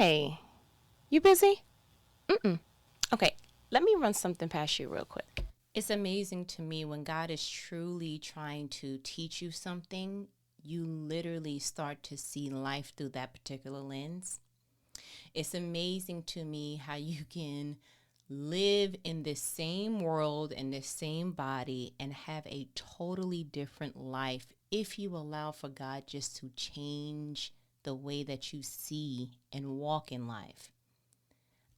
Hey, you busy? Mm-mm. Okay, let me run something past you real quick. It's amazing to me when God is truly trying to teach you something, you literally start to see life through that particular lens. It's amazing to me how you can live in this same world and this same body and have a totally different life if you allow for God just to change the way that you see and walk in life.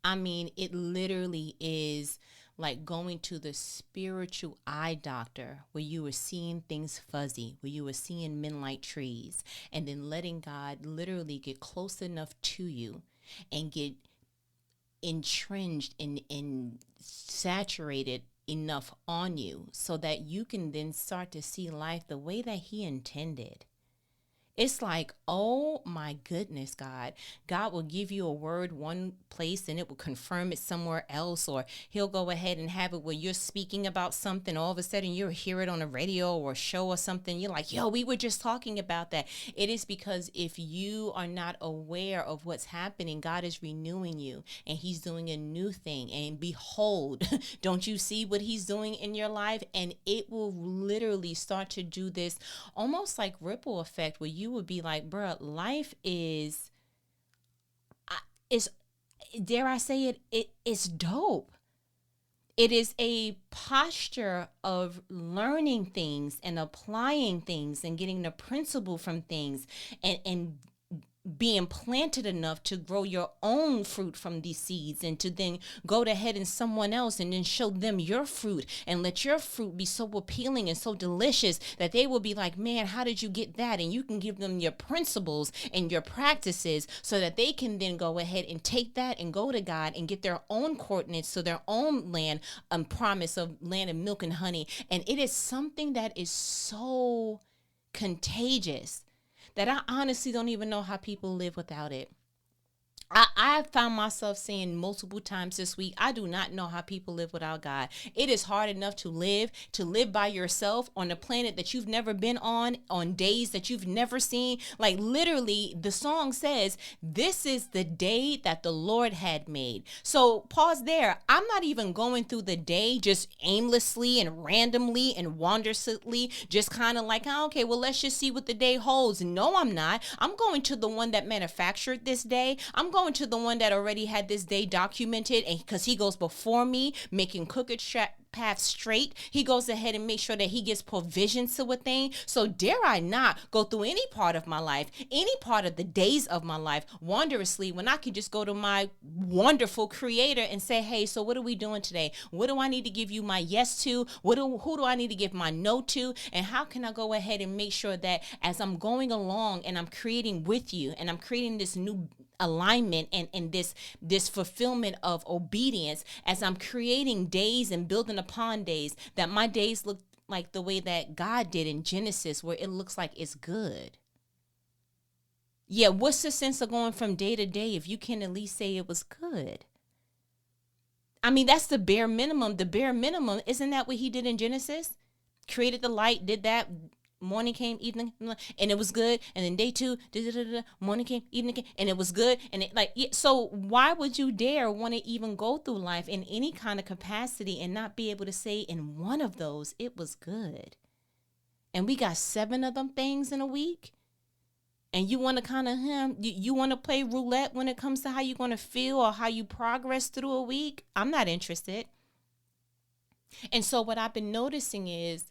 I mean, it literally is like going to the spiritual eye doctor where you were seeing things fuzzy, where you were seeing men like trees, and then letting God literally get close enough to you and get entrenched and saturated enough on you so that you can then start to see life the way that He intended. It's like, oh my goodness, God. God will give you a word one place and it will confirm it somewhere else, or He'll go ahead and have it where you're speaking about something. All of a sudden, you'll hear it on a radio or a show or something. You're like, yo, we were just talking about that. It is because if you are not aware of what's happening, God is renewing you and He's doing a new thing. And behold, don't you see what He's doing in your life? And it will literally start to do this almost like ripple effect where you would be like, bruh, life is, dare I say it, it's dope. It is a posture of learning things and applying things and getting the principle from things and being planted enough to grow your own fruit from these seeds, and to then go to ahead and someone else and then show them your fruit and let your fruit be so appealing and so delicious that they will be like, man, how did you get that? And you can give them your principles and your practices so that they can then go ahead and take that and go to God and get their own coordinates to their own land, promise of land of milk and honey. And it is something that is so contagious that I honestly don't even know how people live without it. I found myself saying multiple times this week, I do not know how people live without God. It is hard enough to live by yourself on a planet that you've never been on days that you've never seen. Like literally, the song says, this is the day that the Lord had made. So pause there. I'm not even going through the day just aimlessly and randomly and wanderously, just kind of like, oh, okay, well, let's just see what the day holds. No, I'm not. I'm going to the one that manufactured this day. I'm going to the one that already had this day documented, and because He goes before me, making crooked path straight. He goes ahead and makes sure that He gives provisions to a thing. So dare I not go through any part of my life, any part of the days of my life wondrously, when I could just go to my wonderful Creator and say, hey, so what are we doing today? What do I need to give you my yes to? Who do I need to give my no to? And how can I go ahead and make sure that as I'm going along and I'm creating with you and I'm creating this new alignment and this fulfillment of obedience, as I'm creating days and building upon days, that my days look like the way that God did in Genesis, where it looks like it's good. Yeah, what's the sense of going from day to day if you can at least say it was good? I mean, that's the bare minimum. The bare minimum, isn't that what He did in Genesis? Created the light, did that. Morning came, evening, and it was good. And then day two, morning came, evening came, and it was good. And it so why would you dare want to even go through life in any kind of capacity and not be able to say in one of those it was good? And we got 7 of them things in a week. And you want to kind of you want to play roulette when it comes to how you're going to feel or how you progress through a week? I'm not interested. And so what I've been noticing is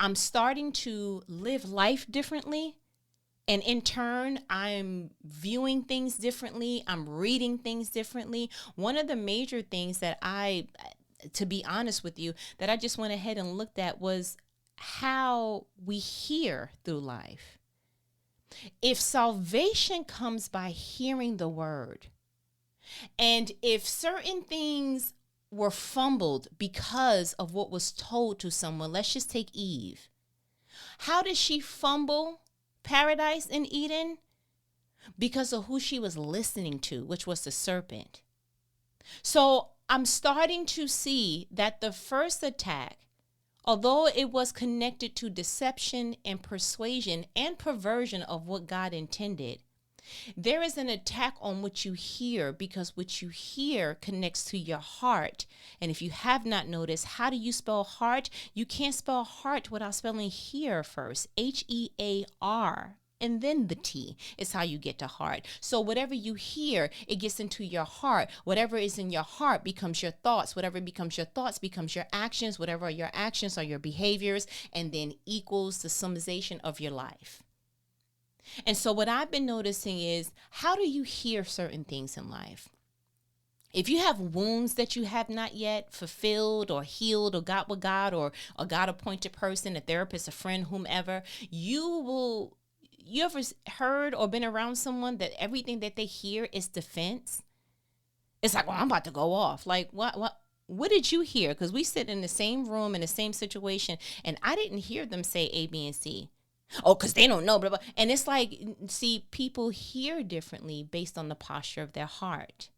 I'm starting to live life differently. And in turn, I'm viewing things differently. I'm reading things differently. One of the major things that to be honest with you, that I just went ahead and looked at was how we hear through life. If salvation comes by hearing the word, and if certain things were fumbled because of what was told to someone. Let's just take Eve. How did she fumble paradise in Eden? Because of who she was listening to, which was the serpent. So I'm starting to see that the first attack, although it was connected to deception and persuasion and perversion of what God intended, There is an attack on what you hear because what you hear connects to your heart. And if you have not noticed, how do you spell heart? You can't spell heart without spelling hear first. Hear. And then the T is how you get to heart. So whatever you hear, it gets into your heart. Whatever is in your heart becomes your thoughts. Whatever becomes your thoughts becomes your actions. Whatever are your actions are your behaviors, and then equals the summation of your life. And so what I've been noticing is, how do you hear certain things in life? If you have wounds that you have not yet fulfilled or healed or got with God, or a God appointed person, a therapist, a friend, whomever, you ever heard or been around someone that everything that they hear is defense? It's like, well, I'm about to go off. Like, what did you hear? Because we sit in the same room in the same situation, and I didn't hear them say A, B, and C. Oh, because they don't know, blah, blah. And it's like, see, people hear differently based on the posture of their heart.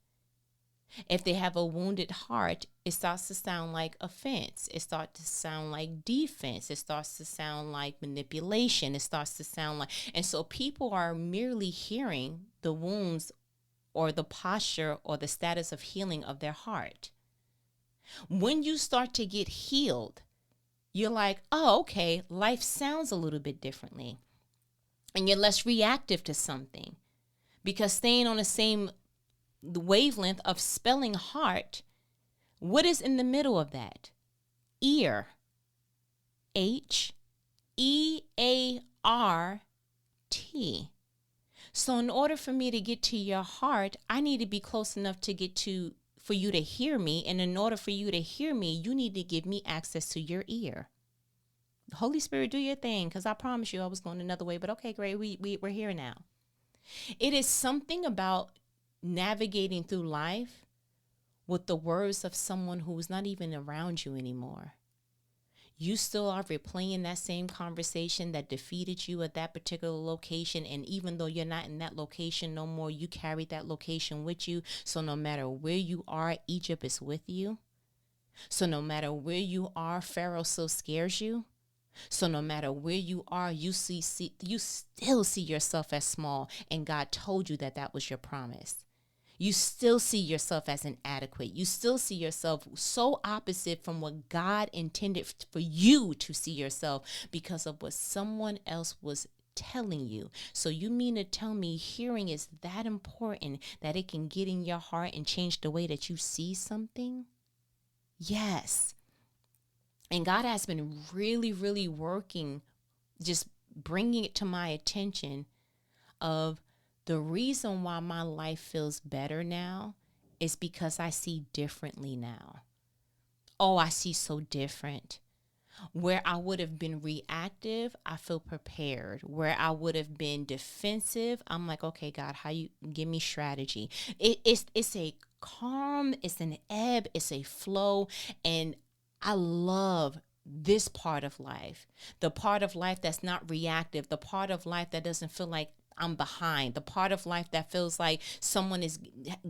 If they have a wounded heart, it starts to sound like offense. It starts to sound like defense. It starts to sound like manipulation. It starts to sound like, and so people are merely hearing the wounds or the posture or the status of healing of their heart. When you start to get healed, you're like, oh, okay, life sounds a little bit differently. And you're less reactive to something, because staying on the same wavelength of spelling heart, what is in the middle of that? Ear. Heart. So in order for me to get to your heart, I need to be close enough to get to, for you to hear me. And in order for you to hear me, you need to give me access to your ear. Holy Spirit, do your thing, because I promise you I was going another way, but okay, great, we're here now. It is something about navigating through life with the words of someone who's not even around you anymore. You still are replaying that same conversation that defeated you at that particular location. And even though you're not in that location no more, you carried that location with you. So no matter where you are, Egypt is with you. So no matter where you are, Pharaoh still scares you. So no matter where you are, you still see yourself as small. And God told you that that was your promise. You still see yourself as inadequate. You still see yourself so opposite from what God intended for you to see yourself, because of what someone else was telling you. So you mean to tell me hearing is that important that it can get in your heart and change the way that you see something? Yes. And God has been really, really working, just bringing it to my attention of the reason why my life feels better now is because I see differently now. Oh, I see so different. Where I would have been reactive, I feel prepared. Where I would have been defensive, I'm like, okay, God, how you give me strategy? It's a calm, it's an ebb, it's a flow. And I love this part of life, the part of life that's not reactive, the part of life that doesn't feel like I'm behind, the part of life that feels like someone is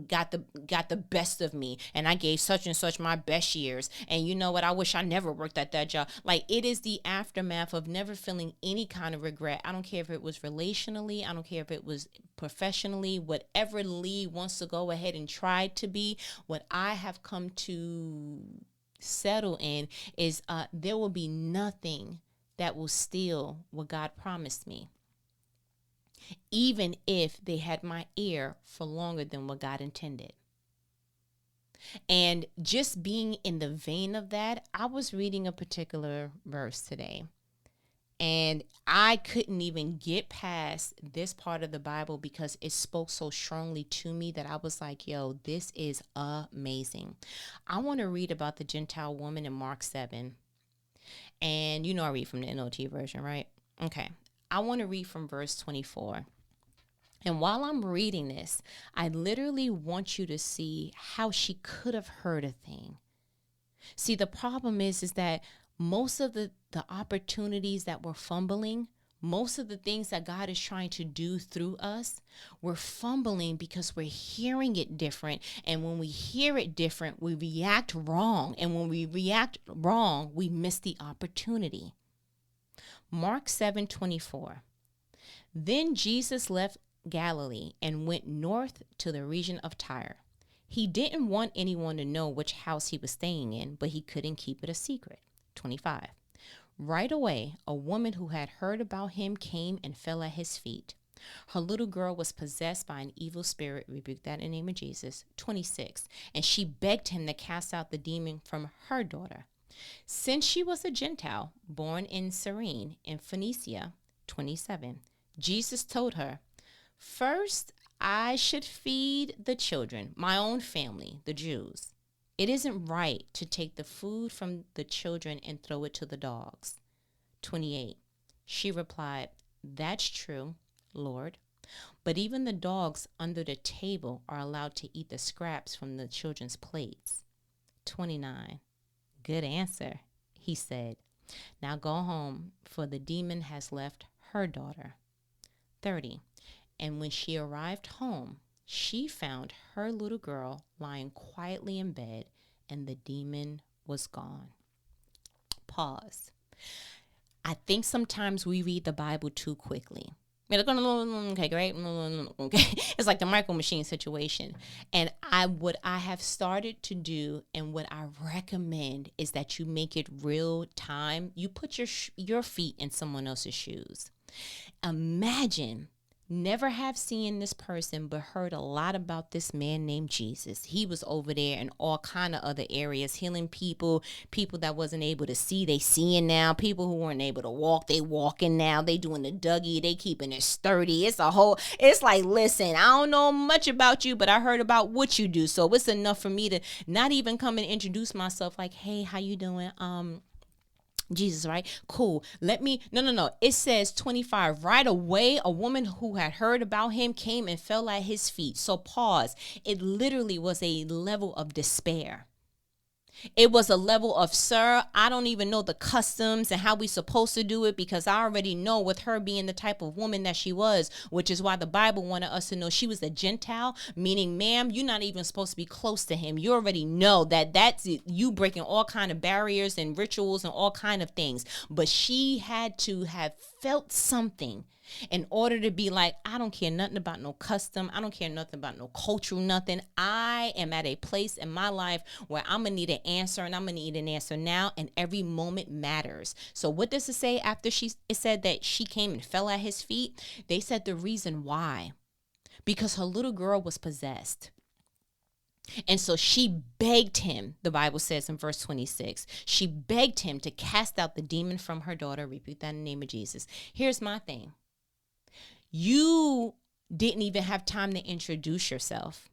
got the best of me, and I gave such and such my best years, and you know what, I wish I never worked at that job. Like, it is the aftermath of never feeling any kind of regret. I don't care if it was relationally, I don't care if it was professionally, whatever Lee wants to go ahead and try to be. What I have come to settle in is there will be nothing that will steal what God promised me, even if they had my ear for longer than what God intended. And just being in the vein of that, I was reading a particular verse today, and I couldn't even get past this part of the Bible because it spoke so strongly to me that I was like, yo, this is amazing. I want to read about the Gentile woman in Mark 7. And you know I read from the NLT version, right? Okay. I want to read from verse 24. And while I'm reading this, I literally want you to see how she could have heard a thing. See, the problem is that most of the opportunities that we're fumbling, most of the things that God is trying to do through us, we're fumbling because we're hearing it different. And when we hear it different, we react wrong. And when we react wrong, we miss the opportunity. Mark 7:24. Then Jesus left Galilee and went north to the region of Tyre. He didn't want anyone to know which house he was staying in, but he couldn't keep it a secret. 25. Right away, a woman who had heard about him came and fell at his feet. Her little girl was possessed by an evil spirit. Rebuke that in the name of Jesus. 26. And she begged him to cast out the demon from her daughter. Since she was a Gentile, born in Cyrene in Phoenicia. 27. Jesus told her, first, I should feed the children, my own family, the Jews. It isn't right to take the food from the children and throw it to the dogs. 28. She replied, that's true, Lord. But even the dogs under the table are allowed to eat the scraps from the children's plates. 29. Good answer, he said. Now go home, for the demon has left her daughter. 30. And when she arrived home, she found her little girl lying quietly in bed, and the demon was gone. Pause. I think sometimes we read the Bible too quickly. Okay, great. Okay. It's like the micro machine situation. And what I have started to do and what I recommend is that you make it real time. You put your feet in someone else's shoes. Imagine never have seen this person, but heard a lot about this man named Jesus. He was over there in all kind of other areas, healing people that wasn't able to see, they seeing now. People who weren't able to walk, they walking now. They doing the Dougie, they keeping it sturdy. It's like, listen, I don't know much about you, but I heard about what you do. So it's enough for me to not even come and introduce myself like, hey, how you doing? Jesus, right? Cool. No. It says 25. Right away, a woman who had heard about him came and fell at his feet. So pause. It literally was a level of despair. It was a level of, sir, I don't even know the customs and how we supposed to do it, because I already know with her being the type of woman that she was, which is why the Bible wanted us to know she was a Gentile, meaning, ma'am, you're not even supposed to be close to him. You already know that's you breaking all kind of barriers and rituals and all kind of things. But she had to have felt something in order to be like, I don't care nothing about no custom. I don't care nothing about no cultural nothing. I am at a place in my life where I'm going to need an answer, and I'm going to need an answer now, and every moment matters. So what does it say after it said that she came and fell at his feet? They said the reason why, because her little girl was possessed. And so she begged him, the Bible says in verse 26, she begged him to cast out the demon from her daughter. Repeat that in the name of Jesus. Here's my thing. You didn't even have time to introduce yourself.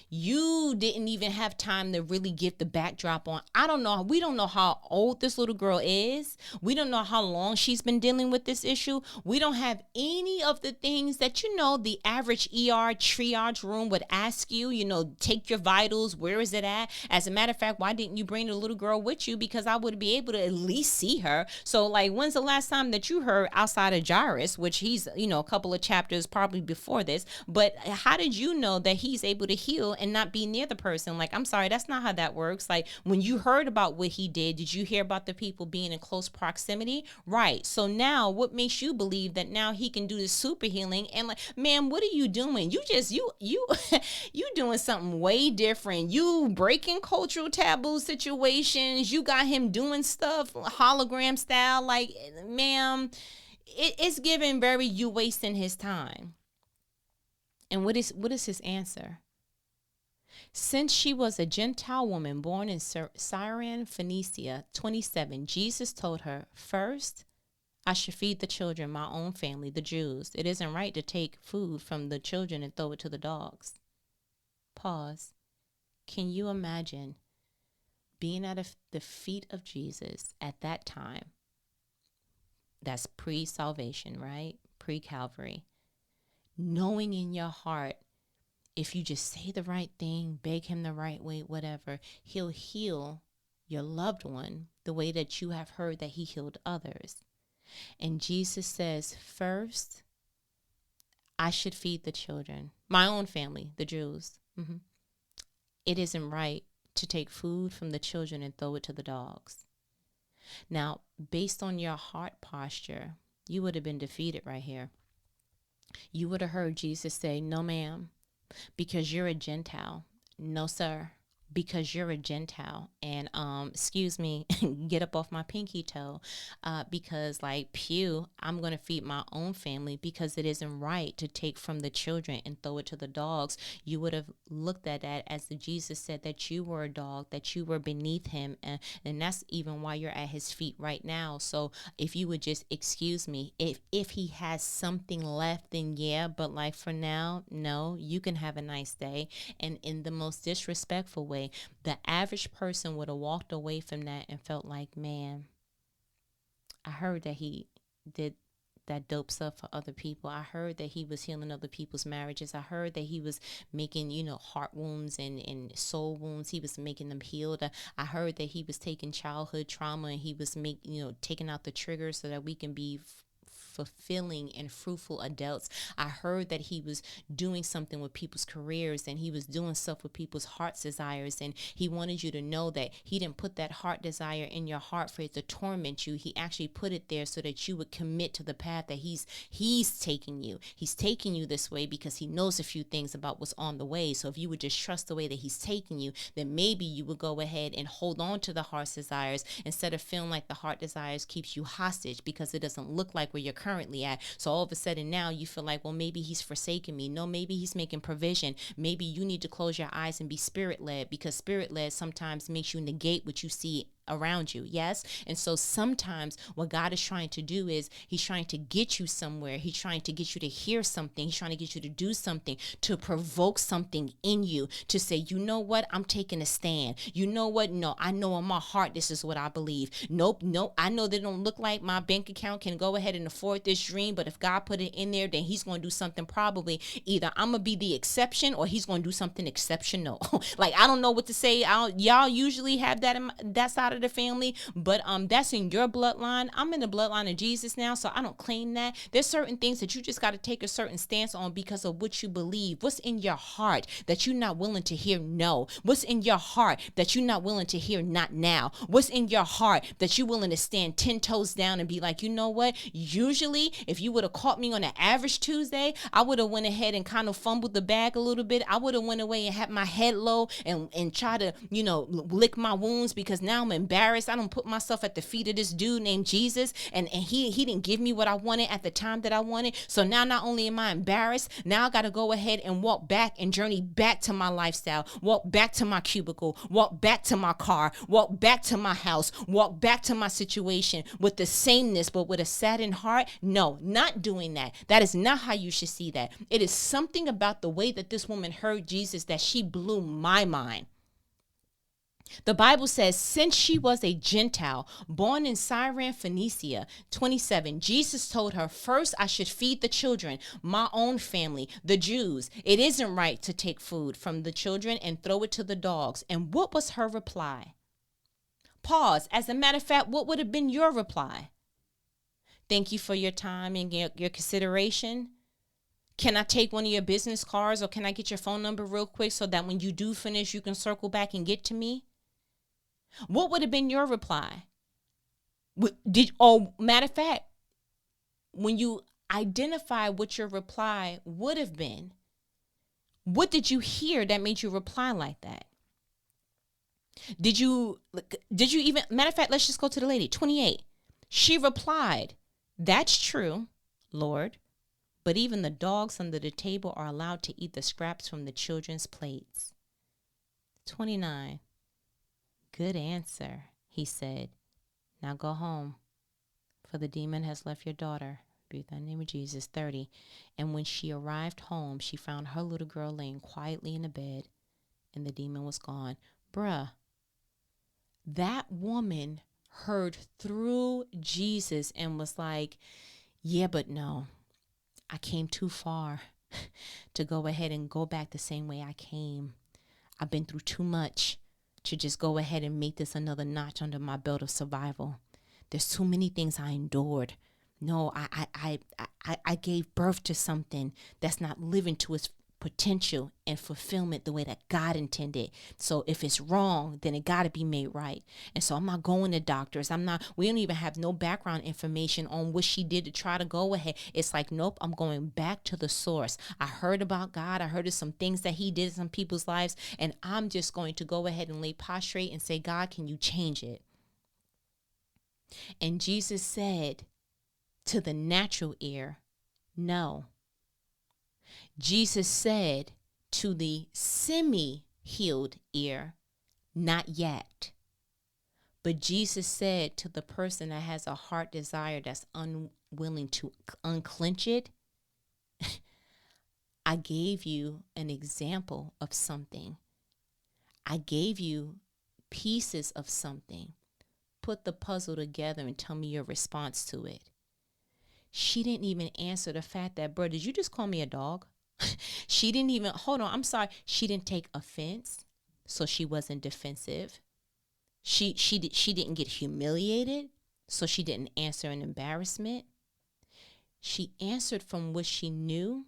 You didn't even have time to really give the backdrop on. I don't know. We don't know how old this little girl is. We don't know how long she's been dealing with this issue. We don't have any of the things that, the average ER triage room would ask you, take your vitals. Where is it at? As a matter of fact, why didn't you bring the little girl with you? Because I would be able to at least see her. So like, when's the last time that you heard outside of Jairus, which he's, a couple of chapters probably before this, but how did you know that he's able to heal and not be near the person? Like, I'm sorry, that's not how that works. Like, when you heard about what he did you hear about the people being in close proximity? Right. So now what makes you believe that now he can do this super healing? And like, ma'am, what are you doing? You you doing something way different. You breaking cultural taboo situations. You got him doing stuff hologram style. Like, ma'am, it's giving very, you wasting his time. And what is his answer? Since she was a Gentile woman born in Cyrene, Phoenicia, 27, Jesus told her, first, I should feed the children, my own family, the Jews. It isn't right to take food from the children and throw it to the dogs. Pause. Can you imagine being at the feet of Jesus at that time? That's pre-salvation, right? Pre-Calvary. Knowing in your heart, if you just say the right thing, beg him the right way, whatever, he'll heal your loved one the way that you have heard that he healed others. And Jesus says, first, I should feed the children, my own family, the Jews. It isn't right to take food from the children and throw it to the dogs. Now, based on your heart posture, you would have been defeated right here. You would have heard Jesus say, "No, ma'am, because you're a Gentile." "No, sir, because you're a Gentile." And excuse me, get up off my pinky toe, because like pew, I'm gonna feed my own family because it isn't right to take from the children and throw it to the dogs. You would have looked at that as the Jesus said that you were a dog, that you were beneath him, and that's even why you're at his feet right now. So if you would just excuse me, if he has something left, then yeah, but like for now, no, you can have a nice day. And in the most disrespectful way, the average person would have walked away from that and felt like, man, I heard that he did that dope stuff for other people. I heard that he was healing other people's marriages. I heard that he was making, heart wounds and soul wounds. He was making them healed. I heard that he was taking childhood trauma and he was taking out the triggers so that we can be fulfilling and fruitful adults. I heard that he was doing something with people's careers and he was doing stuff with people's heart's desires, and he wanted you to know that he didn't put that heart desire in your heart for it to torment you. He actually put it there so that you would commit to the path that he's taking you. He's taking you this way because he knows a few things about what's on the way. So if you would just trust the way that he's taking you, then maybe you would go ahead and hold on to the heart's desires instead of feeling like the heart desires keeps you hostage because it doesn't look like where you're currently at. So all of a sudden now you feel like, well, maybe he's forsaken me. No, maybe he's making provision. Maybe you need to close your eyes and be spirit led, because spirit led sometimes makes you negate what you see around you. Yes. And so sometimes what God is trying to do is he's trying to get you somewhere. He's trying to get you to hear something. He's trying to get you to do something, to provoke something in you, to say, you know what? I'm taking a stand. You know what? No, I know in my heart, this is what I believe. Nope. I know that it don't look like my bank account can go ahead and afford this dream, but if God put it in there, then he's going to do something. Probably either I'm going to be the exception or he's going to do something exceptional. Like, I don't know what to say. Y'all usually have that in that side of the family, but that's in your bloodline. I'm in the bloodline of Jesus now, so I don't claim that. There's certain things that you just got to take a certain stance on because of what you believe. What's in your heart that you're not willing to hear no? What's in your heart that you're not willing to hear not now? What's in your heart that you're willing to stand 10 toes down and be like, you know what? Usually, if you would have caught me on an average Tuesday, I would have went ahead and kind of fumbled the bag a little bit. I would have went away and had my head low and try to, lick my wounds because now I'm embarrassed. I don't put myself at the feet of this dude named Jesus, and he didn't give me what I wanted at the time that I wanted. So now not only am I embarrassed, now I got to go ahead and walk back and journey back to my lifestyle, walk back to my cubicle, walk back to my car, walk back to my house, walk back to my situation with the sameness, but with a saddened heart. No, not doing that. That is not how you should see that. It is something about the way that this woman heard Jesus that she blew my mind. The Bible says, since she was a Gentile born in Syrian Phoenicia, 27, Jesus told her, first I should feed the children, my own family, the Jews. It isn't right to take food from the children and throw it to the dogs. And what was her reply? Pause. As a matter of fact, what would have been your reply? Thank you for your time and your consideration. Can I take one of your business cards, or can I get your phone number real quick so that when you do finish, you can circle back and get to me? What would have been your reply? Matter of fact, when you identify what your reply would have been, what did you hear that made you reply like that? Did you even, matter of fact, let's just go to the lady, 28. She replied, that's true, Lord, but even the dogs under the table are allowed to eat the scraps from the children's plates. 29. Good answer, he said. Now go home, for the demon has left your daughter. Breathe in the name of Jesus. 30. And when she arrived home, she found her little girl laying quietly in the bed, and the demon was gone. Bruh, that woman heard through Jesus and was like, yeah, but no, I came too far to go ahead and go back the same way I came. I've been through too much to just go ahead and make this another notch under my belt of survival. There's too many things I endured. No, I gave birth to something that's not living to its potential and fulfillment the way that God intended. So if it's wrong, then it got to be made right. And so I'm not going to doctors. We don't even have no background information on what she did to try to go ahead. It's like, nope, I'm going back to the source. I heard about God. I heard of some things that he did in some people's lives. And I'm just going to go ahead and lay prostrate and say, God, can you change it? And Jesus said to the natural ear, no. Jesus said to the semi-healed ear, not yet. But Jesus said to the person that has a heart desire that's unwilling to unclench it, I gave you an example of something. I gave you pieces of something. Put the puzzle together and tell me your response to it. She didn't even answer the fact that, bro, did you just call me a dog? She didn't even, hold on, I'm sorry. She didn't take offense, so she wasn't defensive. She didn't get humiliated, so she didn't answer in embarrassment. She answered from what she knew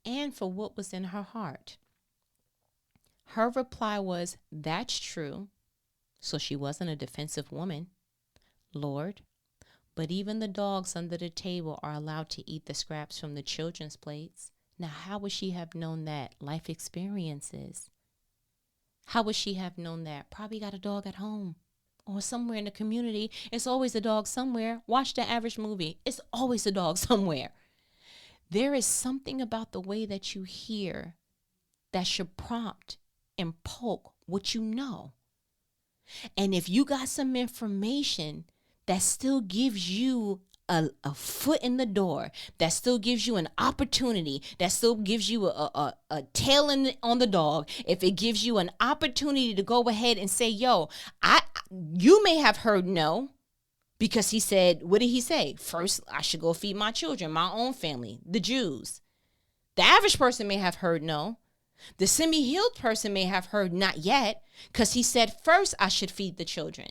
and for what was in her heart. Her reply was, that's true. So she wasn't a defensive woman. Lord, but even the dogs under the table are allowed to eat the scraps from the children's plates. Now, how would she have known that? Life experiences. How would she have known that? Probably got a dog at home or somewhere in the community. It's always a dog somewhere. Watch the average movie. It's always a dog somewhere. There is something about the way that you hear that should prompt and poke what you know. And if you got some information that still gives you a foot in the door, that still gives you an opportunity, that still gives you a tail on the dog, if it gives you an opportunity to go ahead and say, yo, you may have heard no, because he said, what did he say? First, I should go feed my children, my own family, the Jews. The average person may have heard no. The semi-healed person may have heard not yet, because he said, first, I should feed the children.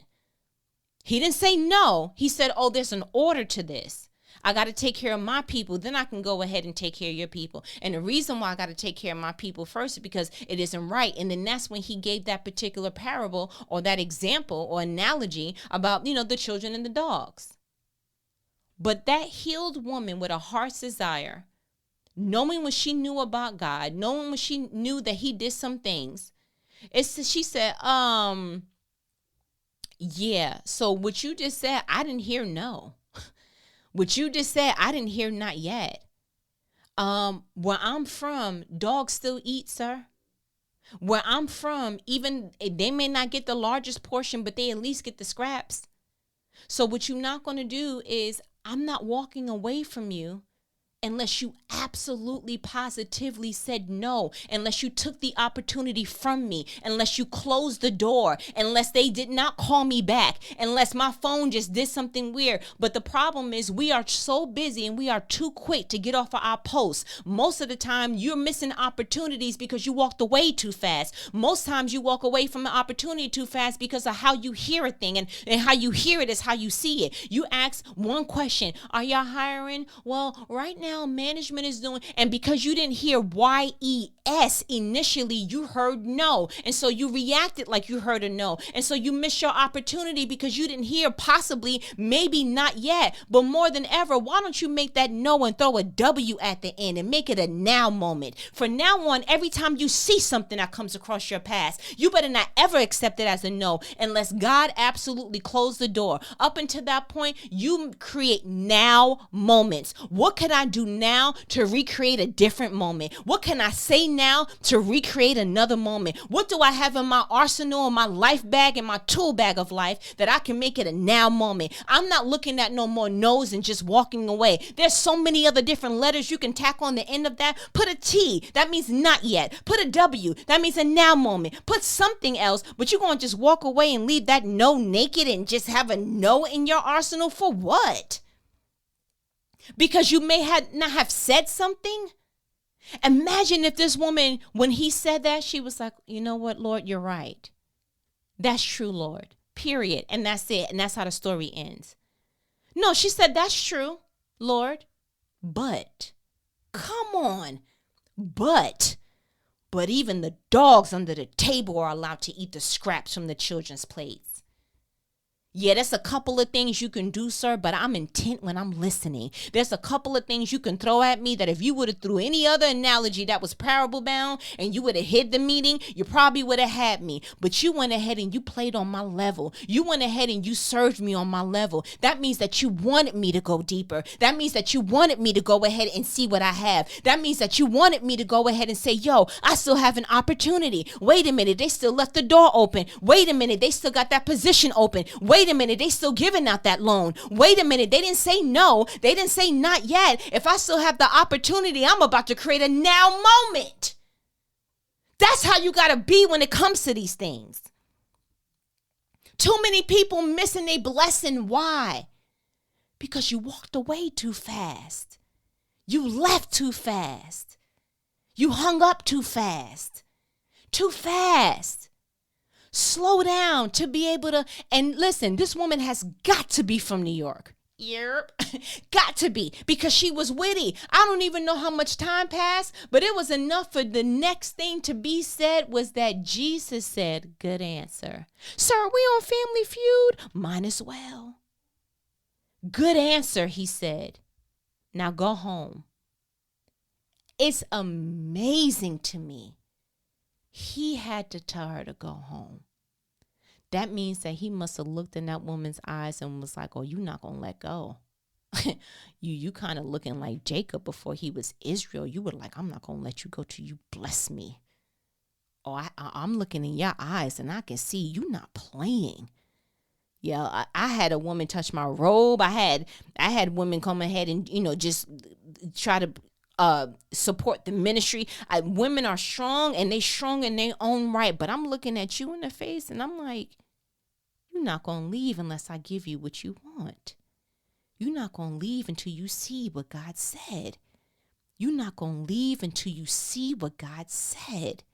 He didn't say no. He said, oh, there's an order to this. I got to take care of my people. Then I can go ahead and take care of your people. And the reason why I got to take care of my people first is because it isn't right. And then that's when he gave that particular parable or that example or analogy about, the children and the dogs. But that healed woman with a heart's desire, knowing what she knew about God, knowing what she knew that he did some things, she said, yeah, so what you just said, I didn't hear no. What you just said, I didn't hear not yet. Where I'm from, dogs still eat, sir. Where I'm from, even they may not get the largest portion, but they at least get the scraps. So what you're not going to do is, I'm not walking away from you unless you absolutely positively said no, unless you took the opportunity from me, unless you closed the door, unless they did not call me back, unless my phone just did something weird. But the problem is we are so busy and we are too quick to get off of our posts. Most of the time you're missing opportunities because you walked away too fast. Most times you walk away from an opportunity too fast because of how you hear a thing, and how you hear it is how you see it. You ask one question, are y'all hiring? Well, right now management is doing, and because you didn't hear YES initially, you heard no. And so you reacted like you heard a no. And so you missed your opportunity because you didn't hear possibly, maybe not yet, but more than ever, why don't you make that no and throw a W at the end and make it a now moment? For now on, every time you see something that comes across your path, you better not ever accept it as a no unless God absolutely closed the door. Up until that point, you create now moments. What can I do now to recreate a different moment? What can I say now to recreate another moment? What do I have in my arsenal, in my life bag, in my tool bag of life that I can make it a now moment? I'm not looking at no more no's and just walking away. There's so many other different letters you can tack on the end of that. Put a T, that means not yet. Put a W, that means a now moment. Put something else, but you're going to just walk away and leave that no naked and just have a no in your arsenal for what? Because you may not have said something. Imagine if this woman, when he said that, she was like, you know what, Lord, you're right. That's true, Lord, period. And that's it. And that's how the story ends. No, she said, that's true, Lord, but come on, but But even the dogs under the table are allowed to eat the scraps from the children's plates. Yeah, there's a couple of things you can do, sir, but I'm intent when I'm listening. There's a couple of things you can throw at me that if you would have threw any other analogy that was parable bound and you would have hid the meaning, you probably would have had me. But you went ahead and you played on my level. You went ahead and you served me on my level. That means that you wanted me to go deeper. That means that you wanted me to go ahead and see what I have. That means that you wanted me to go ahead and say, yo, I still have an opportunity. Wait a minute, they still left the door open. Wait a minute, they still got that position open. Wait a minute, they still giving out that loan. Wait a minute, they didn't say no. They didn't say not yet. If I still have the opportunity, I'm about to create a now moment. That's how you got to be when it comes to these things. Too many people missing their blessing. Why? Because you walked away too fast. You left too fast. You hung up too fast. Too fast. Slow down to be able to, and listen, this woman has got to be from New York. Yep. Got to be, because she was witty. I don't even know how much time passed, but it was enough for the next thing to be said was that Jesus said, good answer. Sir, are we on Family Feud? Might as well. Good answer, he said. Now go home. It's amazing to me. He had to tell her to go home. That means that he must have looked in that woman's eyes and was like, oh, you're not going to let go. you kind of looking like Jacob before he was Israel. You were like, I'm not going to let you go till you bless me. Oh, I'm looking in your eyes and I can see you not playing. Yeah, I had a woman touch my robe. I had women come ahead and, just try to support the ministry. Women are strong and they strong in their own right. But I'm looking at you in the face and I'm like, you're not going to leave unless I give you what you want. You're not going to leave until you see what God said. You're not going to leave until you see what God said.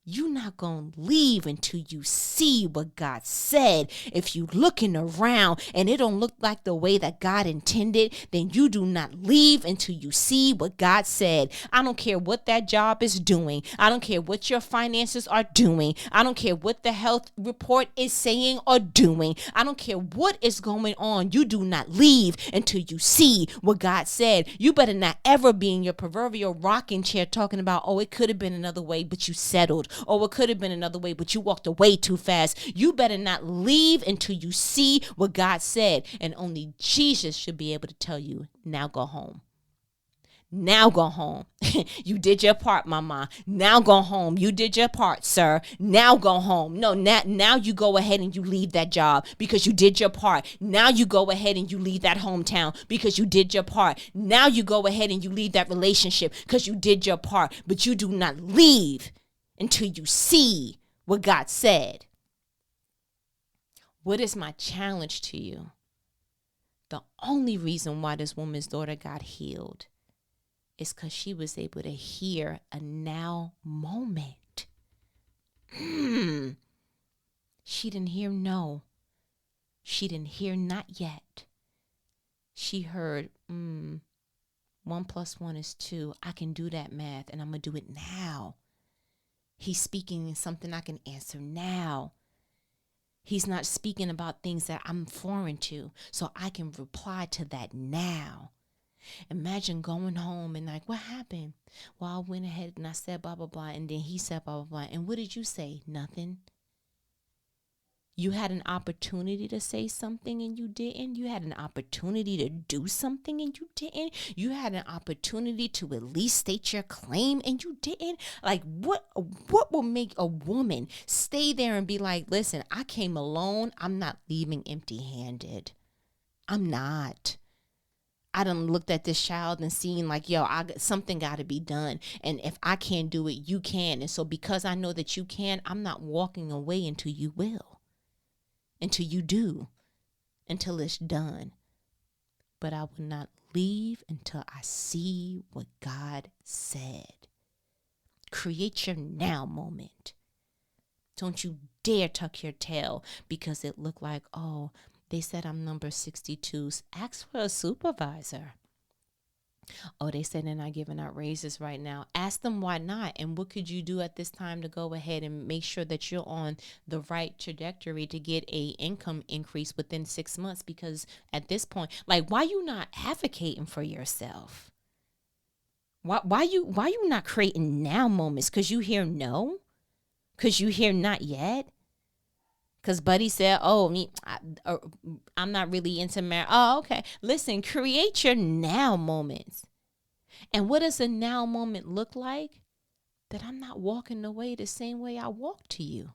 You're not going to leave until you see what God said. If you looking around and it don't look like the way that God intended, then you do not leave until you see what God said. I don't care what that job is doing. I don't care what your finances are doing. I don't care what the health report is saying or doing. I don't care what is going on. You do not leave until you see what God said. You better not ever be in your proverbial rocking chair talking about, oh, it could have been another way, but you settled. Or it could have been another way, but you walked away too fast. You better not leave until you see what God said. And only Jesus should be able to tell you, now go home. Now go home. You did your part, mama. Now go home. You did your part, sir. Now go home. No, now you go ahead and you leave that job because you did your part. Now you go ahead and you leave that hometown because you did your part. Now you go ahead and you leave that relationship because you did your part. But you do not leave until you see what God said. What is my challenge to you? The only reason why this woman's daughter got healed is because she was able to hear a now moment. She didn't hear no. She didn't hear not yet. She heard, 1 + 1 is 2. I can do that math and I'm going to do it now. He's speaking in something I can answer now. He's not speaking about things that I'm foreign to, so I can reply to that now. Imagine going home and like, what happened? Well, I went ahead and I said blah, blah, blah. And then he said blah, blah, blah. And what did you say? Nothing. You had an opportunity to say something and you didn't. You had an opportunity to do something and you didn't. You had an opportunity to at least state your claim and you didn't. Like, what will make a woman stay there and be like, listen, I came alone. I'm not leaving empty-handed. I'm not. I done looked at this child and seen like, yo, something got to be done. And if I can't do it, you can. And so because I know that you can, I'm not walking away until you will. Until you do, until it's done. But I will not leave until I see what God said. Create your now moment. Don't you dare tuck your tail because it looked like, oh, they said I'm number 62. Ask for a supervisor. Oh, they said they're not giving out raises right now. Ask them why not. And what could you do at this time to go ahead and make sure that you're on the right trajectory to get a income increase within 6 months? Because at this point, like, why you not advocating for yourself? Why you not creating now moments? Cause you hear no? Cause you hear not yet? Cause Buddy said, "Oh, I'm not really into marriage." Oh, okay. Listen, create your now moments. And what does a now moment look like? That I'm not walking away the same way I walked to you.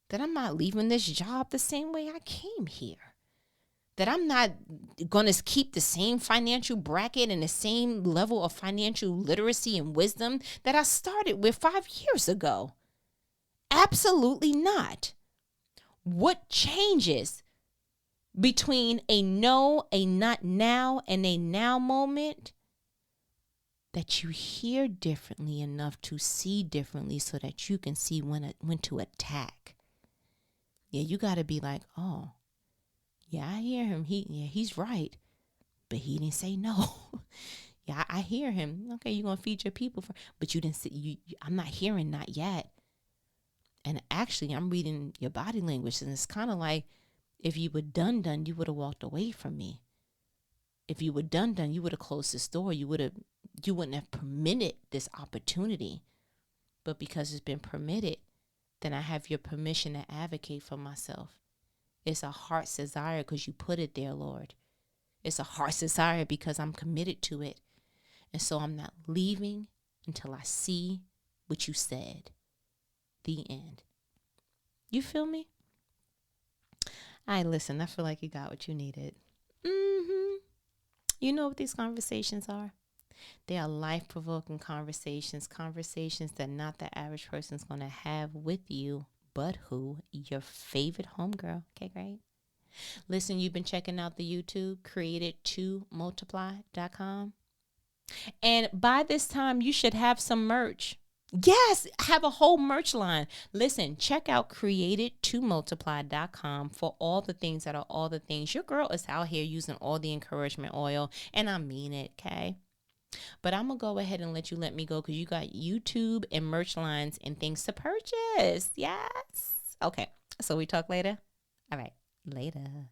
That I'm not leaving this job the same way I came here. That I'm not going to keep the same financial bracket and the same level of financial literacy and wisdom that I started with 5 years ago. Absolutely not. What changes between a no, a not now, and a now moment? That you hear differently enough to see differently so that you can see when to attack. Yeah, you got to be like, oh, yeah, I hear him. He's right, but he didn't say no. Yeah, I hear him. Okay, you're gonna feed your people, but you didn't say. I'm not hearing not yet. And actually, I'm reading your body language, and it's kind of like if you were done, you would have walked away from me. If you were done, you would have closed this door. You wouldn't have permitted this opportunity. But because it's been permitted, then I have your permission to advocate for myself. It's a heart's desire because you put it there, Lord. It's a heart's desire because I'm committed to it. And so I'm not leaving until I see what you said. The end. You feel me? All right, listen, I feel like you got what you needed. You know what these conversations are? They are life-provoking conversations that not the average person's going to have with you, but who? Your favorite homegirl. Okay, great. Listen, you've been checking out the YouTube, created2multiply.com. And by this time, you should have some merch. Yes, have a whole merch line. Listen, check out created2multiply.com for all the things that are all the things. Your girl is out here using all the encouragement oil, and I mean it, okay? But I'm going to go ahead and let me go because you got YouTube and merch lines and things to purchase. Yes. Okay. So we talk later? All right. Later.